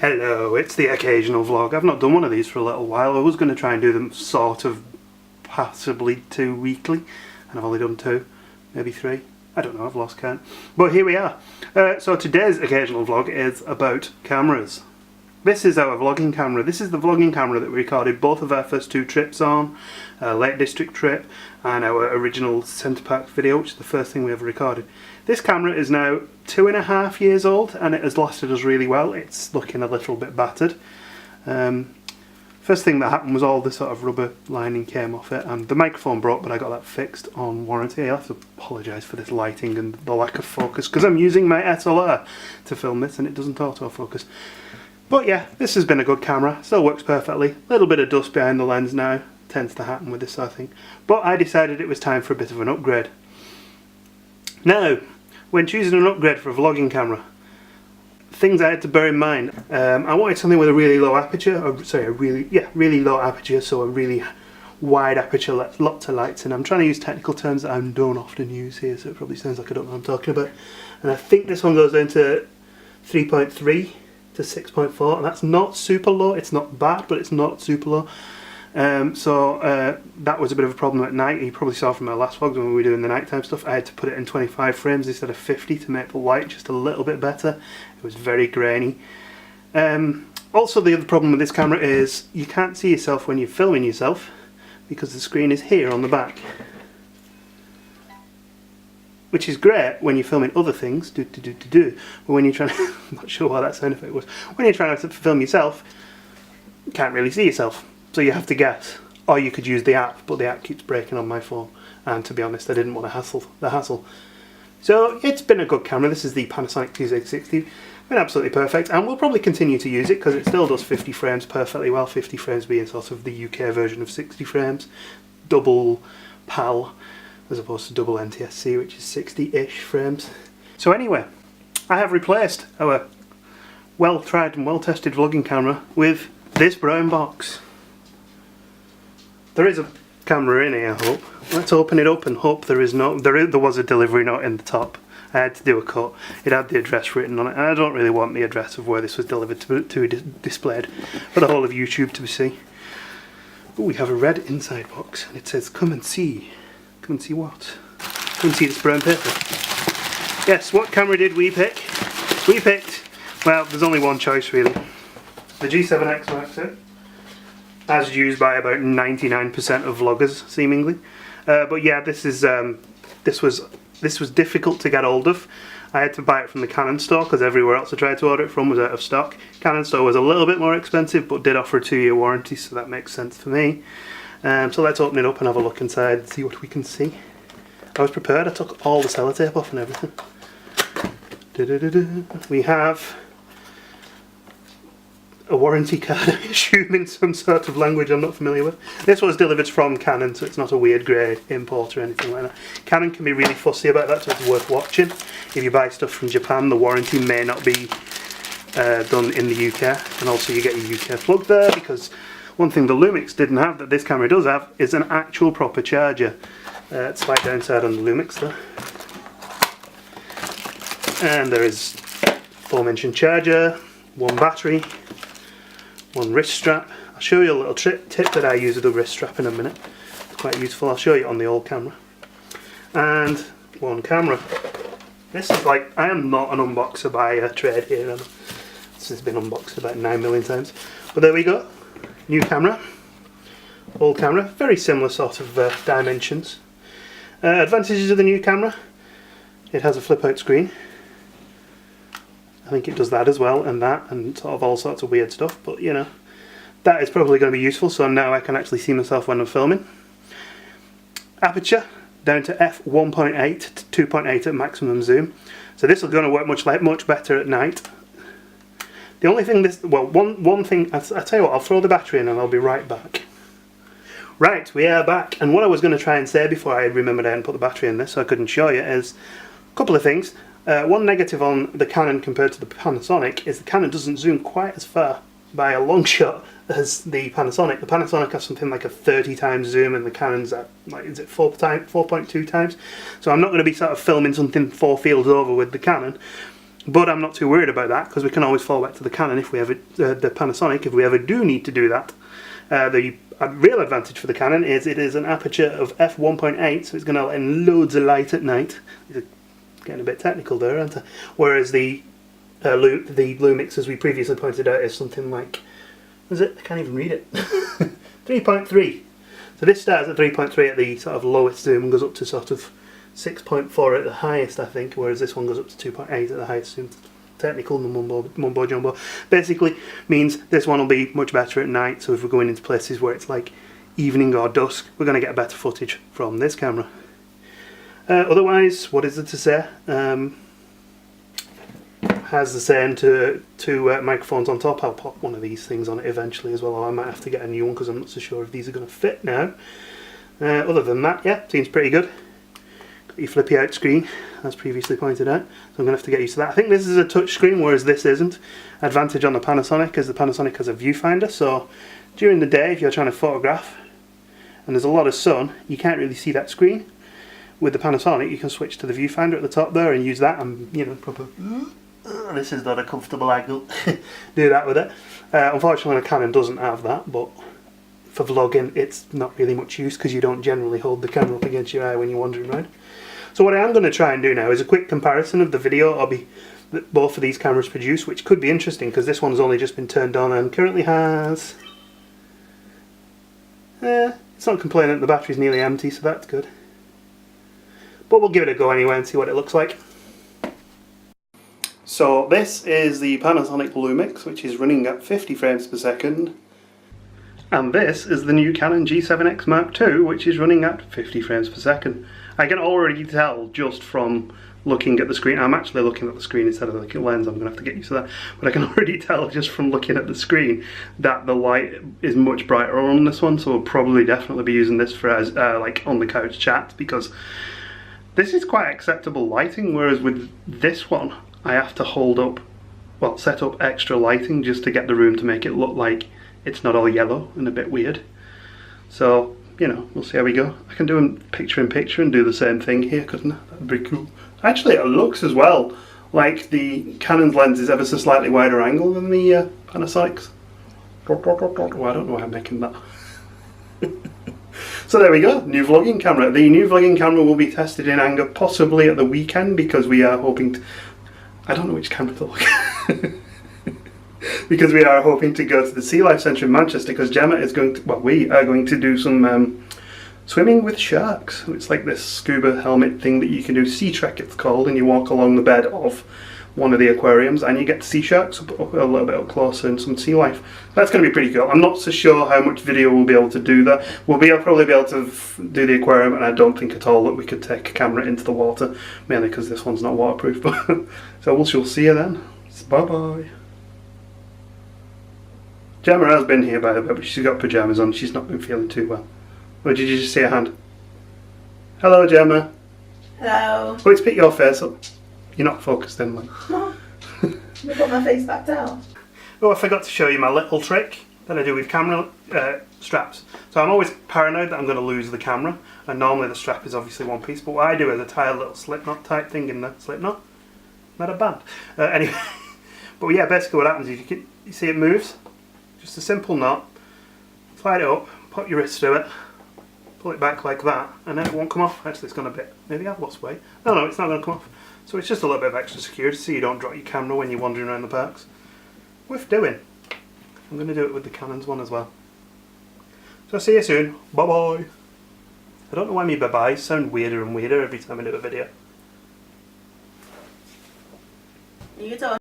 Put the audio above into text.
Hello, it's the occasional vlog. I've not done one of these for a little while. I was going to try and do them sort of possibly 2 weekly, and I've only done 2, maybe 3. I don't know, I've lost count. But here we are. So today's occasional vlog is about cameras. This is our vlogging camera. This is the vlogging camera that we recorded both of our first 2 trips on, Lake District trip and our original Centre Park video, which is the first thing we ever recorded. This camera is now 2.5 years old and it has lasted us really well. It's looking a little bit battered. First thing that happened was all the sort of rubber lining came off it and the microphone broke, but I got that fixed on warranty. I have to apologise for this lighting and the lack of focus because I'm using my SLR to film this and it doesn't autofocus. But yeah, this has been a good camera, still works perfectly. A little bit of dust behind the lens now, tends to happen with this sort of thing. But I decided it was time for a bit of an upgrade. Now, when choosing an upgrade for a vlogging camera, things I had to bear in mind. I wanted something with a really low aperture, really low aperture, so a really wide aperture, lots of lights, and I'm trying to use technical terms that I don't often use here, so it probably sounds like I don't know what I'm talking about. And I think this one goes down to 3.3 to 6.4, and that's not super low. It's not bad, but it's not super low. That was a bit of a problem at night. You probably saw from my last vlogs when we were doing the nighttime stuff, I had to put it in 25 frames instead of 50 to make the light just a little bit better. It was very grainy. Also, the other problem with this camera is you can't see yourself when you're filming yourself because the screen is here on the back, which is great when you're filming other things, but when you're trying to, I'm not sure what that sound effect was, when you're trying to film yourself, you can't really see yourself, so you have to guess. Or you could use the app, but the app keeps breaking on my phone, and to be honest, I didn't want to hassle. So it's been a good camera. This is the Panasonic TZ60, been absolutely perfect, and we'll probably continue to use it because it still does 50 frames perfectly well, 50 frames being sort of the UK version of 60 frames, double PAL, as opposed to double NTSC, which is 60-ish frames. So anyway, I have replaced our well-tried and well-tested vlogging camera with this brown box. There is a camera in here, I hope. Let's open it up and hope there is no... There was a delivery note in the top. I had to do a cut. It had the address written on it, and I don't really want the address of where this was delivered to displayed for the whole of YouTube to see. But we have a red inside box, and it says, "Come and see." Come and see what? Come and see this brown paper. Yes, what camera did we pick? We picked, well, there's only one choice really. The G7X Mark II, as used by about 99% of vloggers, seemingly. But yeah, this was difficult to get hold of. I had to buy it from the Canon store because everywhere else I tried to order it from was out of stock. Canon store was a little bit more expensive, but did offer a 2-year warranty, so that makes sense for me. So let's open it up and have a look inside and see what we can see. I was prepared, I took all the sellotape off and everything. We have a warranty card, I assume in some sort of language I'm not familiar with. This was delivered from Canon, so it's not a weird grey import or anything like that. Canon can be really fussy about that, so it's worth watching. If you buy stuff from Japan, the warranty may not be done in the UK, and also you get your UK plug there, because one thing the Lumix didn't have that this camera does have is an actual proper charger. Slight downside on the Lumix there. And there is aforementioned charger, one battery, one wrist strap. I'll show you a little tip that I use with the wrist strap in a minute. It's quite useful. I'll show you on the old camera. And one camera. This is like, I am not an unboxer by trade here. This has been unboxed about 9 million times. But there we go. New camera, old camera, very similar sort of dimensions. Advantages of the new camera: it has a flip out screen. I think it does that as well, and that, and sort of all sorts of weird stuff, but you know, that is probably going to be useful, so now I can actually see myself when I'm filming. Aperture down to f1.8 to 2.8 at maximum zoom, so this is going to work much better at night. The only thing one thing, I'll tell you what, I'll throw the battery in and I'll be right back. Right, we are back, and what I was going to try and say before I remembered I hadn't put the battery in this, so I couldn't show you, is a couple of things. One negative on the Canon compared to the Panasonic is the Canon doesn't zoom quite as far by a long shot as the Panasonic. The Panasonic has something like a 30 times zoom, and the Canon's at, like, is it 4.2 times? So I'm not going to be sort of filming something 4 fields over with the Canon. But I'm not too worried about that because we can always fall back to the Canon if we ever, the Panasonic, if we ever do need to do that. The real advantage for the Canon is it is an aperture of f1.8, so it's going to let in loads of light at night. Getting a bit technical there, aren't I? Whereas the Lumix, as we previously pointed out, is something like, is it? I can't even read it. 3.3. So this starts at 3.3 at the sort of lowest zoom and goes up to sort of 6.4 at the highest, I think, whereas this one goes up to 2.8 at the highest zoom. Technical mumbo jumbo. Basically means this one will be much better at night, so if we're going into places where it's like evening or dusk, we're going to get better footage from this camera. Otherwise, what is it to say? Has the same two microphones on top. I'll pop one of these things on it eventually as well, or I might have to get a new one because I'm not so sure if these are going to fit now. Other than that, yeah, seems pretty good. Got your flippy out screen, as previously pointed out, so I'm going to have to get used to that. I think this is a touch screen, whereas this isn't. Advantage on the Panasonic is the Panasonic has a viewfinder, so during the day if you're trying to photograph and there's a lot of sun, you can't really see that screen. With the Panasonic you can switch to the viewfinder at the top there and use that and, you know, proper... this is not a comfortable angle. Do that with it. Unfortunately the Canon doesn't have that, but for vlogging it's not really much use because you don't generally hold the camera up against your eye when you're wandering around. So what I am going to try and do now is a quick comparison of the video that both of these cameras produce, which could be interesting because this one's only just been turned on and currently has... it's not complaining that the battery's nearly empty, so that's good. But we'll give it a go anyway and see what it looks like. So this is the Panasonic Lumix, which is running at 50 frames per second. And this is the new Canon G7X Mark II, which is running at 50 frames per second. I can already tell just from looking at the screen. I'm actually looking at the screen instead of the lens. I'm going to have to get used to that. But I can already tell just from looking at the screen that the light is much brighter on this one. So we'll probably definitely be using this for as like on the couch chat, because this is quite acceptable lighting. Whereas with this one, I have to set up extra lighting just to get the room to make it look like it's not all yellow and a bit weird. So, you know, we'll see how we go. I can do a picture in picture and do the same thing here, couldn't I? That'd be cool. Actually, it looks as well like the Canon's lens is ever so slightly wider angle than the Panasonic's. Oh, I don't know why I'm making that. So there we go, new vlogging camera. The new vlogging camera will be tested in anger possibly at the weekend because we are hoping to... I don't know which camera to look at. Because we are hoping to go to the Sea Life Centre in Manchester because Gemma is going to, well, we are going to do some swimming with sharks. It's like this scuba helmet thing that you can do, Sea Trek it's called, and you walk along the bed of one of the aquariums and you get to see sharks up a little bit up closer and some sea life. That's going to be pretty cool. I'm not so sure how much video we'll be able to do that. We'll probably be able to do the aquarium, and I don't think at all that we could take a camera into the water, mainly because this one's not waterproof. So we'll see you then. Bye bye. Gemma has been here by the way, but she's got pyjamas on. She's not been feeling too well. Or did you just see her hand? Hello, Gemma. Hello. Well, let's pick your face up. You're not focused in, like. You got my face back down. Oh, I forgot to show you my little trick that I do with camera straps. So I'm always paranoid that I'm going to lose the camera, and normally the strap is obviously one piece, but what I do is I tie a little slip knot type thing in the slip knot. Not a band. Anyway, but yeah, basically what happens is you see it moves. Just a simple knot, slide it up, put your wrist through it, pull it back like that, and then it won't come off. Actually, it's gone a bit, maybe I've lost weight. No, it's not going to come off. So it's just a little bit of extra security so you don't drop your camera when you're wandering around the parks. Worth doing. I'm going to do it with the Canon's one as well. So see you soon. Bye bye. I don't know why my bye-byes sound weirder and weirder every time I do a video. You don't.